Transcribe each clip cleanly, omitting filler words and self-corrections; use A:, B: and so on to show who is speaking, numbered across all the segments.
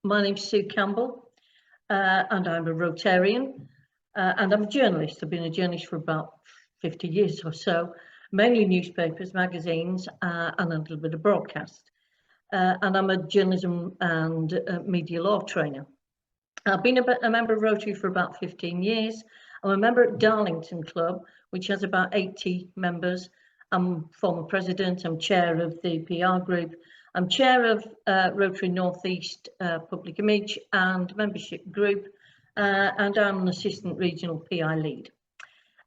A: My name's Sue Campbell, and I'm a Rotarian, and I'm a journalist. I've been a journalist for about 50 years or so, mainly newspapers, magazines, and a little bit of broadcast. And I'm a journalism and media law trainer. I've been a member of Rotary for about 15 years. I'm a member at Darlington Club, which has about 80 members. I'm former president, I'm chair of the PR group, I'm chair of Rotary North East Public Image and Membership Group, and I'm an assistant regional PI lead.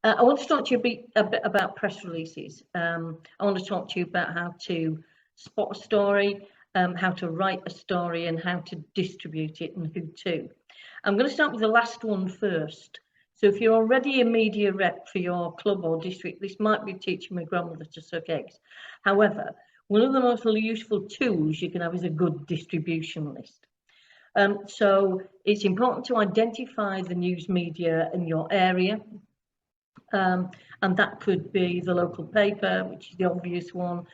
A: I want to talk to you a bit about press releases. I want to talk to you about how to spot a story, how to write a story, and how to distribute it, and who to. I'm going to start with the last one first. So if you're already a media rep for your club or district, this might be teaching my grandmother to suck eggs. However, one of the most useful tools you can have is a good distribution list. So it's important to identify the news media in your area. And that could be the local paper, which is the obvious one,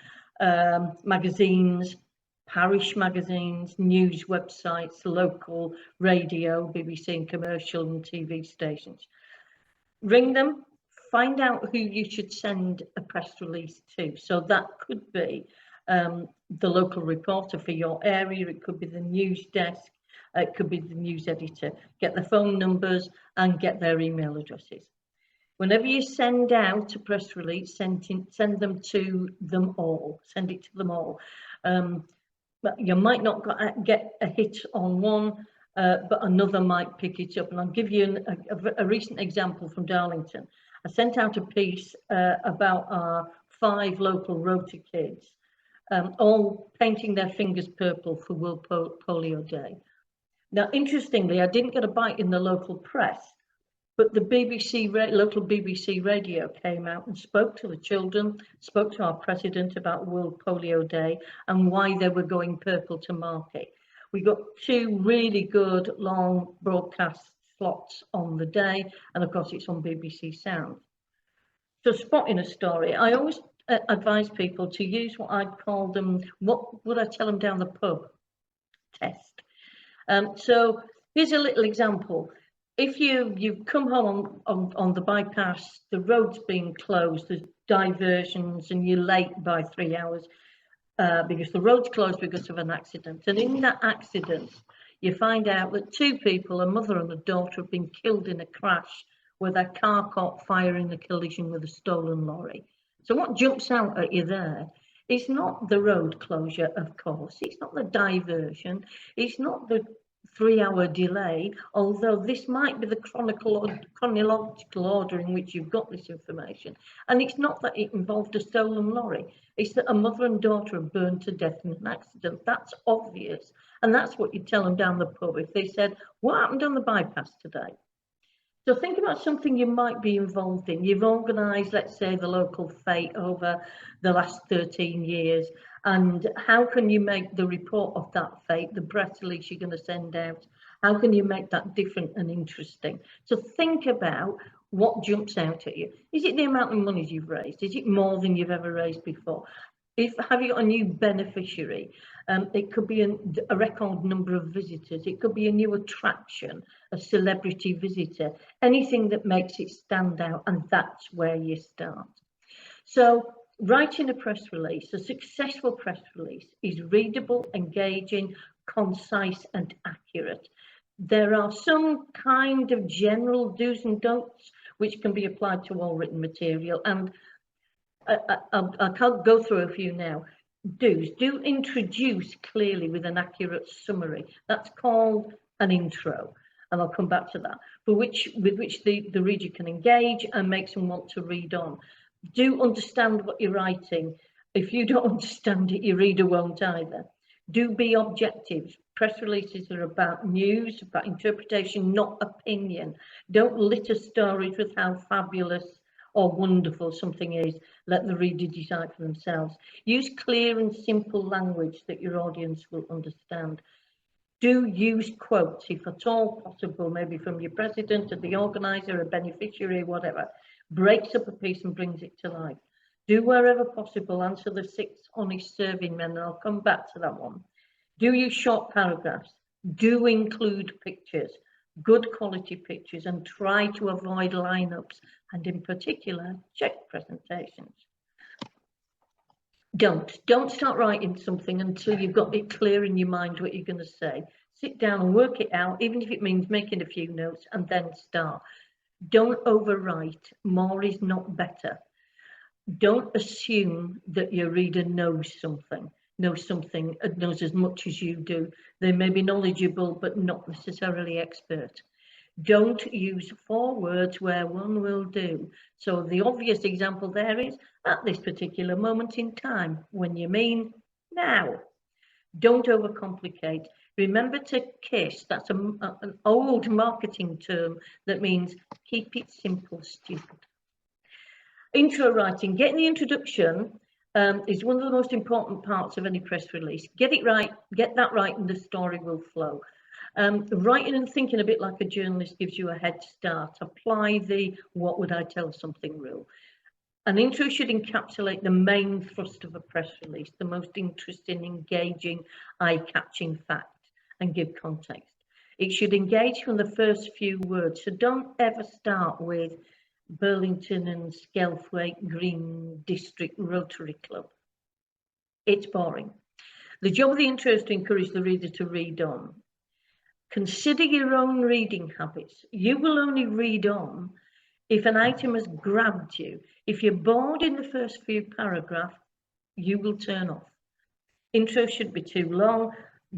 A: magazines, parish magazines, news websites, local radio, BBC and commercial and TV stations. Ring them, find out who you should send a press release to. So that could be the local reporter for your area, it could be the news desk, it could be the news editor. Get the phone numbers and get their email addresses. Whenever you send out a press release, send them to them all, send it to them all. But you might not get a hit on one, but another might pick it up. And I'll give you a recent example from Darlington. I sent out a piece about our 5 local Rotary kids, all painting their fingers purple for World Polio Day. Now, interestingly, I didn't get a bite in the local press, but the local BBC radio came out and spoke to the children, spoke to our president about World Polio Day and why they were going purple to mark it. We got 2 really good long broadcast slots on the day, and of course it's on BBC Sound. So spotting a story, I always advise people to use what I'd call them, what would I tell them down the pub test. So here's a little example. If you've come home on the bypass, the road's been closed, there's diversions and you're late by 3 hours because the road's closed because of an accident. And in that accident, you find out that 2 people, a mother and a daughter, have been killed in a crash where their car caught fire in a collision with a stolen lorry. So what jumps out at you there? It's not the road closure, of course. It's not the diversion. It's not the 3-hour delay, although this might be the chronological order in which you've got this information. And it's not that it involved a stolen lorry. It's that a mother and daughter are burned to death in an accident. That's obvious. And that's what you tell them down the pub if they said, what happened on the bypass today? So think about something you might be involved in. You've organised, let's say, the local fete over the last 13 years. And how can you make the report of that fete, the press release you're going to send out, how can you make that different and interesting? So think about what jumps out at you. Is it the amount of money you've raised? Is it more than you've ever raised before? Have you got a new beneficiary? It could be a record number of visitors. It could be a new attraction, a celebrity visitor, anything that makes it stand out, and that's where you start. So writing a press release, a successful press release, is readable, engaging, concise and accurate. There are some kind of general do's and don'ts which can be applied to all written material, and I can't go through a few now. Do introduce clearly with an accurate summary. That's called an intro, and I'll come back to that, with which the reader can engage and makes them want to read on. Do understand what you're writing. If you don't understand it, your reader won't either. Do be objective. Press releases are about news, about interpretation, not opinion. Don't litter stories with how fabulous or wonderful something is. Let the reader decide for themselves. Use clear and simple language that your audience will understand. Do use quotes, if at all possible, maybe from your president or the organizer, a beneficiary, whatever. Breaks up a piece and brings it to life. Do, wherever possible, answer the 6 honest serving men, and I'll come back to that one. Do use short paragraphs. Do include pictures, good quality pictures, and try to avoid lineups, and in particular, check presentations. Don't start writing something until you've got it clear in your mind what you're going to say. Sit down and work it out, even if it means making a few notes, and then start. Don't overwrite. More is not better. Don't assume that your reader knows as much as you do. They may be knowledgeable, but not necessarily expert. Don't use 4 words where one will do. So the obvious example there is at this particular moment in time, when you mean now. Don't overcomplicate. Remember to KISS, that's an old marketing term that means keep it simple, stupid. Intro writing, getting the introduction is one of the most important parts of any press release. Get it right, get that right, and the story will flow. Writing and thinking a bit like a journalist gives you a head start. Apply the what would I tell something rule. An intro should encapsulate the main thrust of a press release, the most interesting, engaging, eye-catching fact, and give context. It should engage from the first few words, so don't ever start with Burlington and Skelthwaite Green District Rotary Club. It's boring. The job of the intro is to encourage the reader to read on. Consider your own reading habits. You will only read on if an item has grabbed you. If you're bored in the first few paragraphs, you will turn off. Intro should be too long.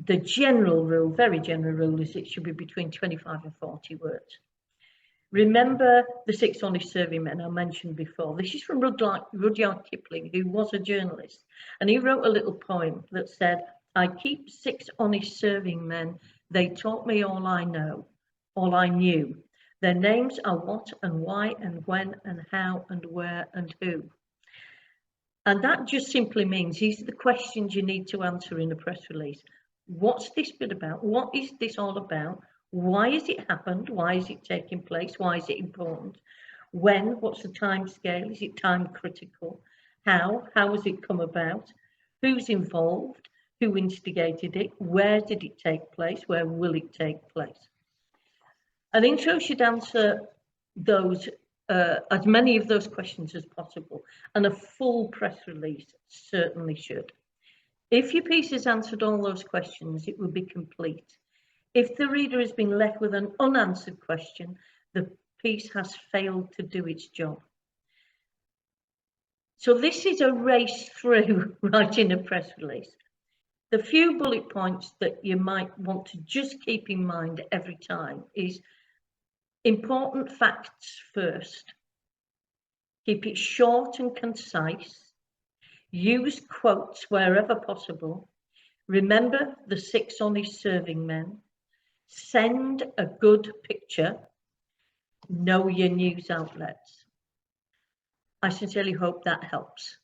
A: The general rule, very general rule, is it should be between 25 and 40 words. Remember the 6 honest servingmen I mentioned before. This is from Rudyard Kipling, who was a journalist. And he wrote a little poem that said, I keep 6 honest servingmen. They taught me all I know, all I knew. Their names are what and why and when and how and where and who. And that just simply means these are the questions you need to answer in a press release. What's this bit about? What is this all about? Why has it happened? Why is it taking place? Why is it important? When? What's the time scale? Is it time critical? How? How has it come about? Who's involved? Who instigated it? Where did it take place? Where will it take place? An intro should answer those as many of those questions as possible, and a full press release certainly should. If your piece has answered all those questions, it will be complete. If the reader has been left with an unanswered question, the piece has failed to do its job. So this is a race through writing a press release. The few bullet points that you might want to just keep in mind every time is important facts first. Keep it short and concise. Use quotes wherever possible. Remember the 6 honest servingmen. Send a good picture. Know your news outlets. I sincerely hope that helps.